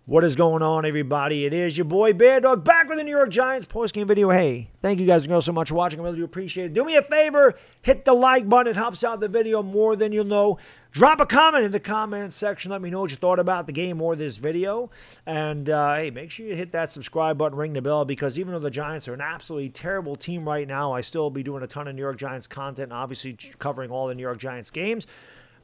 What is going on, everybody? It is your boy Baddog back with the New York Giants postgame video. Hey, thank you guys so much for watching. I really do appreciate it. Do me a favor, hit the like button. It helps out the video more than you'll know. Drop a comment in the comment section. Let me know what you thought about the game or this video. And, hey, make sure you hit that subscribe button, ring the bell, because even though the Giants are an absolutely terrible team right now, I still will be doing a ton of New York Giants content, and obviously covering all the New York Giants games.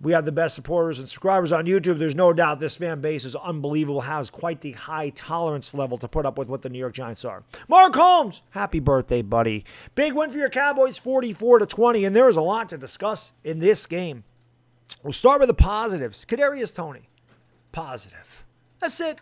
We have the best supporters and subscribers on YouTube. There's no doubt this fan base is unbelievable, has quite the high tolerance level to put up with what the New York Giants are. Mark Holmes, happy birthday, buddy. Big win for your Cowboys, 44-20, and there is a lot to discuss in this game. We'll start with the positives. Kadarius Toney, positive. That's it.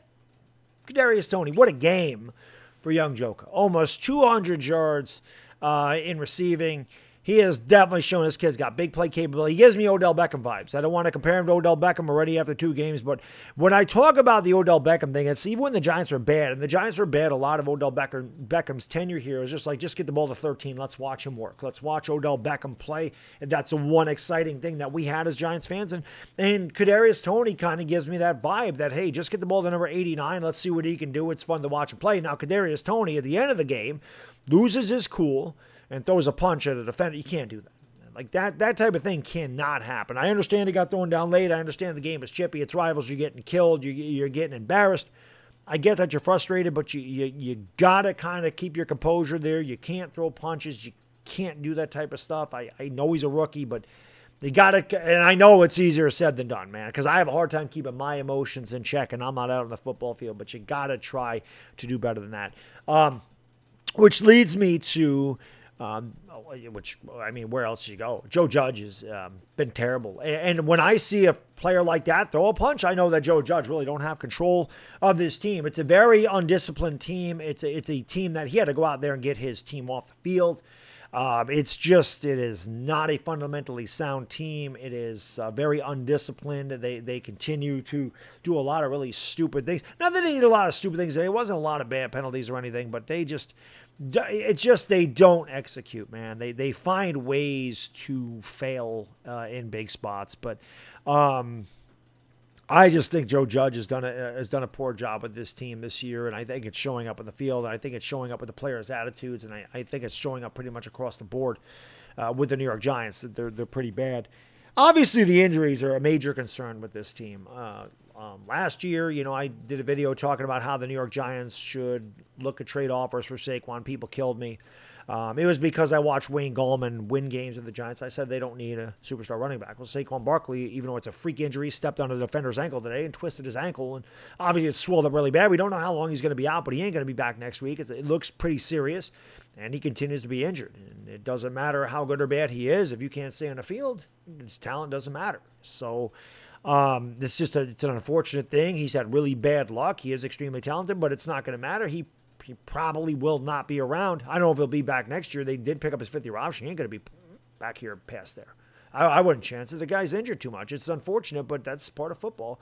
Kadarius Toney, what a game for young Joker. Almost 200 yards in receiving. He has definitely shown his kid's got big play capability. He gives me Odell Beckham vibes. I don't want to compare him to Odell Beckham already after 2 games, but when I talk about the Odell Beckham thing, it's even when the Giants are bad, and the Giants were bad, a lot of Odell Beckham's tenure here is just like, just get the ball to 13. Let's watch him work. Let's watch Odell Beckham play. And that's the one exciting thing that we had as Giants fans. And Kadarius Toney kind of gives me that vibe that, hey, just get the ball to number 89. Let's see what he can do. It's fun to watch him play. Now, Kadarius Toney, at the end of the game, loses his cool and throws a punch at a defender. You can't do that. Like that type of thing cannot happen. I understand he got thrown down late. I understand the game is chippy. It's rivals. You're getting killed. You're getting embarrassed. I get that you're frustrated, but you got to kind of keep your composure there. You can't throw punches. You can't do that type of stuff. I know he's a rookie, but you got to, and I know it's easier said than done, man, because I have a hard time keeping my emotions in check, and I'm not out on the football field, but you got to try to do better than that. Which leads me to... where else do you go? Joe Judge has been terrible. And when I see a player like that throw a punch, I know that Joe Judge really don't have control of this team. It's a very undisciplined team. It's a team that he had to go out there and get his team off the field. It is not a fundamentally sound team. It is very undisciplined. They continue to do a lot of really stupid things. Not that they did a lot of stupid things. There wasn't a lot of bad penalties or anything, but they don't execute, man. They find ways to fail in big spots. But I just think Joe Judge has done a poor job with this team this year, and I think it's showing up in the field, and I think it's showing up with the players' attitudes, and I think it's showing up pretty much across the board with the New York Giants. They're pretty bad. Obviously, the injuries are a major concern with this team. Last year, I did a video talking about how the New York Giants should look at trade offers for Saquon. People killed me. It was because I watched Wayne Gallman win games with the Giants. I said they don't need a superstar running back. Well, Saquon Barkley, even though it's a freak injury, stepped on a defender's ankle today and twisted his ankle. And obviously, it's swelled up really bad. We don't know how long he's going to be out, but he ain't going to be back next week. It looks pretty serious, and he continues to be injured. And it doesn't matter how good or bad he is. If you can't stay on the field, his talent doesn't matter. So... it's an unfortunate thing. He's had really bad luck. He is extremely talented, but it's not going to matter. He probably will not be around. I don't know if he'll be back next year. They did pick up his 5th-year option. He ain't going to be back here past there. I wouldn't chance it. The guy's injured too much. It's unfortunate, but that's part of football.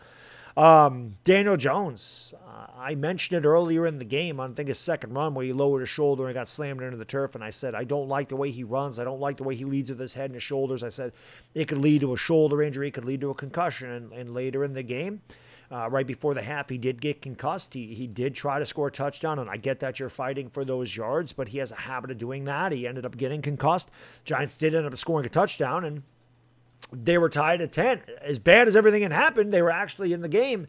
Daniel Jones, I mentioned it earlier in the game on, I think, his second run where he lowered his shoulder and got slammed into the turf, and I said, I don't like the way he runs. I don't like the way he leads with his head and his shoulders. I said it could lead to a shoulder injury. It could lead to a concussion, and later in the game, right before the half, he did get concussed. He did try to score a touchdown, and I get that you're fighting for those yards, but he has a habit of doing that. He ended up getting concussed. Giants did end up scoring a touchdown, and they were tied at 10. As bad as everything had happened, they were actually in the game.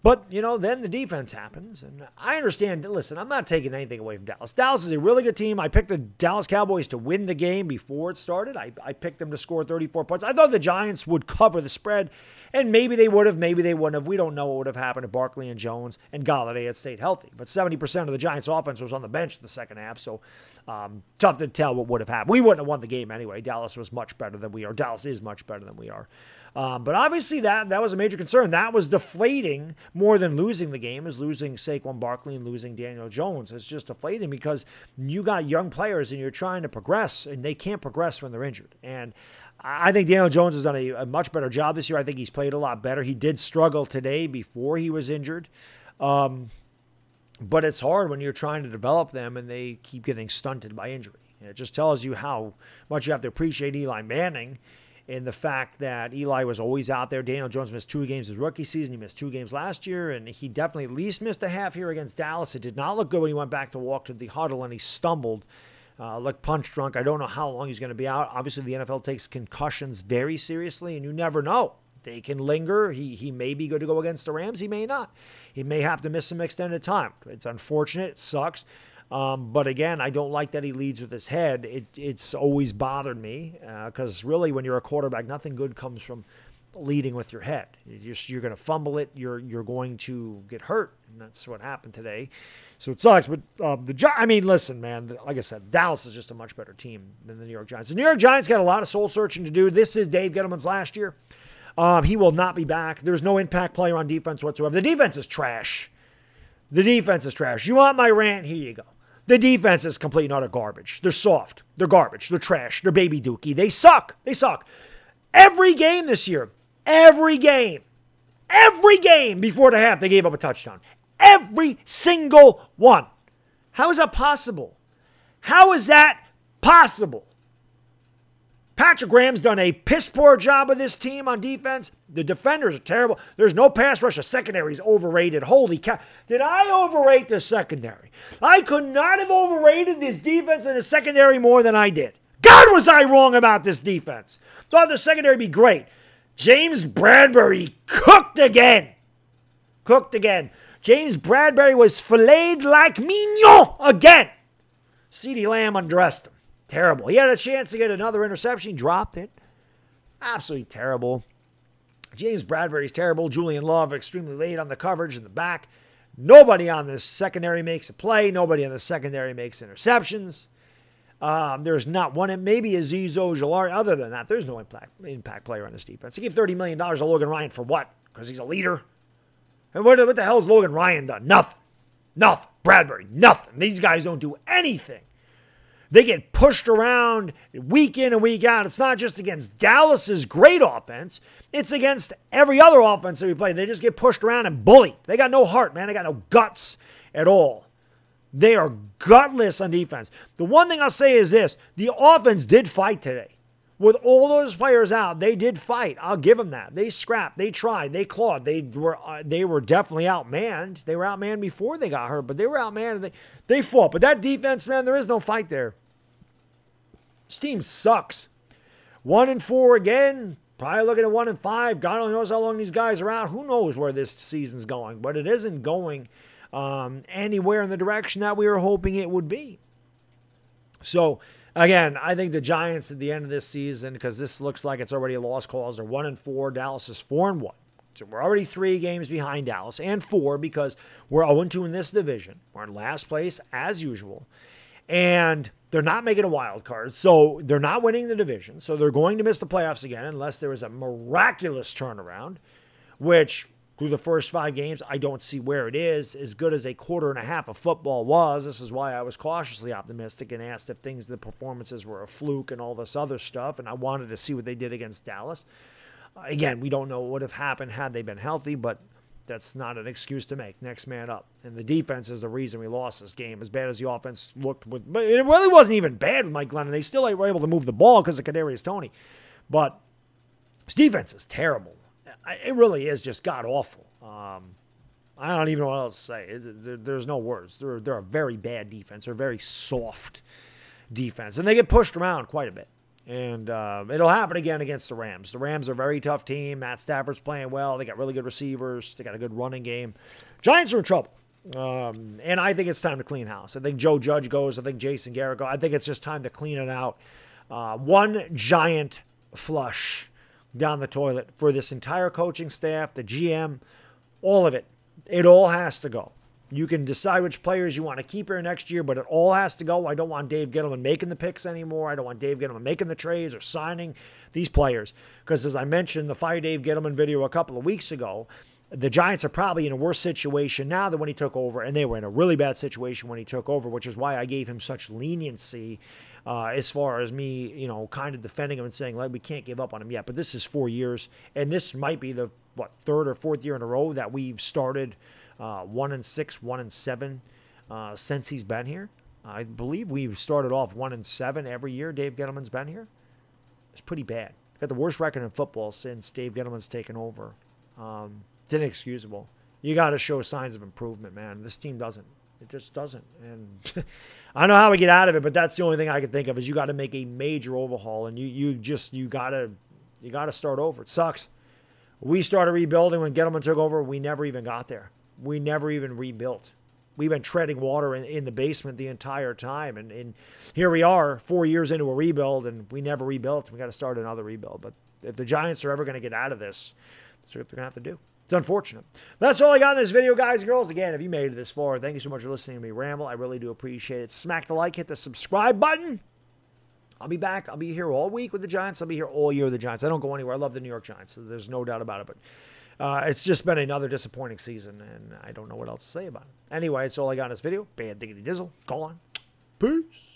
But, then the defense happens. And I understand. Listen, I'm not taking anything away from Dallas. Dallas is a really good team. I picked the Dallas Cowboys to win the game before it started. I picked them to score 34 points. I thought the Giants would cover the spread. And maybe they would have. Maybe they wouldn't have. We don't know what would have happened if Barkley and Jones and Galladay had stayed healthy. But 70% of the Giants' offense was on the bench in the second half. So tough to tell what would have happened. We wouldn't have won the game anyway. Dallas was much better than we are. Dallas is much better than we are. But obviously that was a major concern. That was deflating more than losing the game, is losing Saquon Barkley and losing Daniel Jones. It's just deflating because you got young players and you're trying to progress, and they can't progress when they're injured. And I think Daniel Jones has done a much better job this year. I think he's played a lot better. He did struggle today before he was injured. But it's hard when you're trying to develop them and they keep getting stunted by injury. It just tells you how much you have to appreciate Eli Manning in the fact that Eli was always out there. Daniel Jones missed 2 games his rookie season. He missed 2 games last year, and he definitely at least missed a half here against Dallas. It did not look good when he went back to walk to the huddle, and he stumbled, looked punch drunk. I don't know how long he's going to be out. Obviously, the NFL takes concussions very seriously, and you never know. They can linger. He may be good to go against the Rams. He may not. He may have to miss some extended time. It's unfortunate. It sucks. But again, I don't like that he leads with his head. It's always bothered me because really when you're a quarterback, nothing good comes from leading with your head. You're going to fumble it. You're going to get hurt. And that's what happened today. So it sucks. But listen, man, like I said, Dallas is just a much better team than the New York Giants. The New York Giants got a lot of soul searching to do. This is Dave Gettleman's last year. He will not be back. There's no impact player on defense whatsoever. The defense is trash. The defense is trash. You want my rant? Here you go. The defense is complete and utter garbage. They're soft. They're garbage. They're trash. They're baby dookie. They suck. They suck. Every game this year, every game before the half, they gave up a touchdown. Every single one. How is that possible? How is that possible? Patrick Graham's done a piss-poor job of this team on defense. The defenders are terrible. There's no pass rush. The secondary is overrated. Holy cow. Did I overrate the secondary? I could not have overrated this defense and the secondary more than I did. God, was I wrong about this defense. Thought the secondary would be great. James Bradbury cooked again. Cooked again. James Bradbury was filleted like mignon again. CeeDee Lamb undressed him. Terrible. He had a chance to get another interception. He dropped it. Absolutely terrible. James Bradbury's terrible. Julian Love extremely late on the coverage in the back. Nobody on the secondary makes a play. Nobody on the secondary makes interceptions. There's not one. Maybe Azeez Ojulari. Other than that, there's no impact player on this defense. He gave $30 million to Logan Ryan for what? Because he's a leader? And what the hell has Logan Ryan done? Nothing. Nothing. Bradbury, nothing. These guys don't do anything. They get pushed around week in and week out. It's not just against Dallas's great offense. It's against every other offense that we play. They just get pushed around and bullied. They got no heart, man. They got no guts at all. They are gutless on defense. The one thing I'll say is this. The offense did fight today. With all those players out, they did fight. I'll give them that. They scrapped. They tried. They clawed. They were definitely outmanned. They were outmanned before they got hurt, but they were outmanned. They fought. But that defense, man, there is no fight there. This team sucks. 1-4 again. Probably looking at 1-5. God only knows how long these guys are out. Who knows where this season's going? But it isn't going anywhere in the direction that we were hoping it would be. So, again, I think the Giants at the end of this season, because this looks like it's already a lost cause, they're 1-4. Dallas is 4-1. So we're already 3 games behind Dallas, and 4 because we're 0-2 in this division. We're in last place as usual. And they're not making a wild card, so they're not winning the division. So they're going to miss the playoffs again unless there is a miraculous turnaround, which through the first 5 games, I don't see where it is. As good as a quarter and a half of football was, this is why I was cautiously optimistic and asked if the performances were a fluke and all this other stuff, and I wanted to see what they did against Dallas. Again, we don't know what would have happened had they been healthy, but that's not an excuse to make. Next man up. And the defense is the reason we lost this game. As bad as the offense looked, but it really wasn't even bad with Mike Glennon. They still were able to move the ball because of Kadarius Toney. But his defense is terrible. It really is just god-awful. I don't even know what else to say. There's no words. They're a very bad defense. They're a very soft defense. And they get pushed around quite a bit. And it'll happen again against the Rams. The Rams are a very tough team. Matt Stafford's playing well. They got really good receivers. They got a good running game. Giants are in trouble. And I think it's time to clean house. I think Joe Judge goes. I think Jason Garrett goes. I think it's just time to clean it out. One giant flush down the toilet for this entire coaching staff, the GM, all of it. It all has to go. You can decide which players you want to keep here next year, but it all has to go. I don't want Dave Gettleman making the picks anymore. I don't want Dave Gettleman making the trades or signing these players. Because as I mentioned, the Fire Dave Gettleman video a couple of weeks ago, the Giants are probably in a worse situation now than when he took over, and they were in a really bad situation when he took over, which is why I gave him such leniency as far as me, kind of defending him and saying, like, we can't give up on him yet. But this is 4 years, and this might be the, 3rd or 4th year in a row that we've started 1-6, 1-7 since he's been here. I believe we've started off 1-7 every year Dave Gettleman's been here. It's pretty bad. Got the worst record in football since Dave Gettleman's taken over. It's inexcusable. You got to show signs of improvement, man. This team doesn't. It just doesn't. And I don't know how we get out of it, but that's the only thing I can think of is you got to make a major overhaul, and you got to start over. It sucks. We started rebuilding when Gettleman took over. We never even got there. We never even rebuilt. We've been treading water in the basement the entire time, and here we are 4 years into a rebuild, and we never rebuilt. We got to start another rebuild. But if the Giants are ever going to get out of this, that's what they're going to have to do. It's unfortunate. That's all I got in this video, guys and girls. Again, if you made it this far, thank you so much for listening to me ramble. I really do appreciate it. Smack the like, hit the subscribe button. I'll be back. I'll be here all week with the Giants. I'll be here all year with the Giants. I don't go anywhere. I love the New York Giants. So there's no doubt about it. But it's just been another disappointing season, and I don't know what else to say about it. Anyway, that's all I got in this video. Bad diggity dizzle. Go on. Peace.